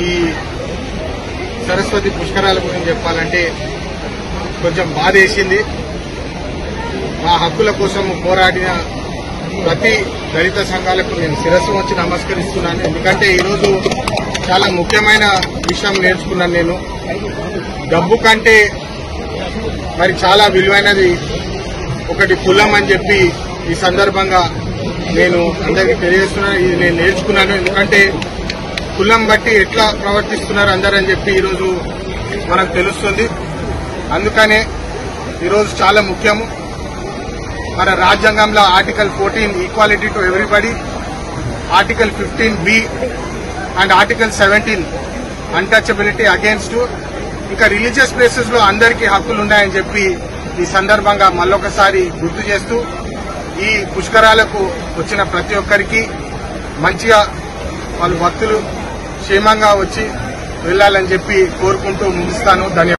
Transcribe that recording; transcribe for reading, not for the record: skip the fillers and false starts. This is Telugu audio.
ఈ సరస్వతి పుష్కరాల గురించి చెప్పాలంటే కొంచెం బాధేసింది. మా హక్కుల కోసం పోరాడిన ప్రతి దళిత సంఘాలకు నేను శిరస్సు వచ్చి నమస్కరిస్తున్నాను. ఎందుకంటే ఈరోజు చాలా ముఖ్యమైన విషయం నేర్చుకున్నాను. నేను డబ్బు కంటే మరి చాలా విలువైనది ఒకటి కులం అని చెప్పి ఈ సందర్భంగా నేను అందరికీ తెలియజేస్తున్నాను. ఇది నేను నేర్చుకున్నాను. ఎందుకంటే కులం బట్టి ఎట్లా ప్రవర్తిస్తున్నారు అందరని చెప్పి ఈరోజు మనకు తెలుస్తుంది. అందుకనే ఈరోజు చాలా ముఖ్యము. మన రాజ్యాంగంలో article 14 equality to everybody, article 15B and article 17 untouchability against, ఇంకా రిలీజియస్ ప్లేసెస్ లో అందరికీ హక్కులు ఉన్నాయని చెప్పి ఈ సందర్భంగా మళ్ళొకసారి గుర్తు చేస్తూ ఈ పుష్కరాలకు వచ్చిన ప్రతి ఒక్కరికి మంచిగా వాళ్ళు భక్తులు క్షేమంగా వచ్చి వెళ్లాలని చెప్పి కోరుకుంటూ ముగిస్తాను. ధన్యవాదాలు.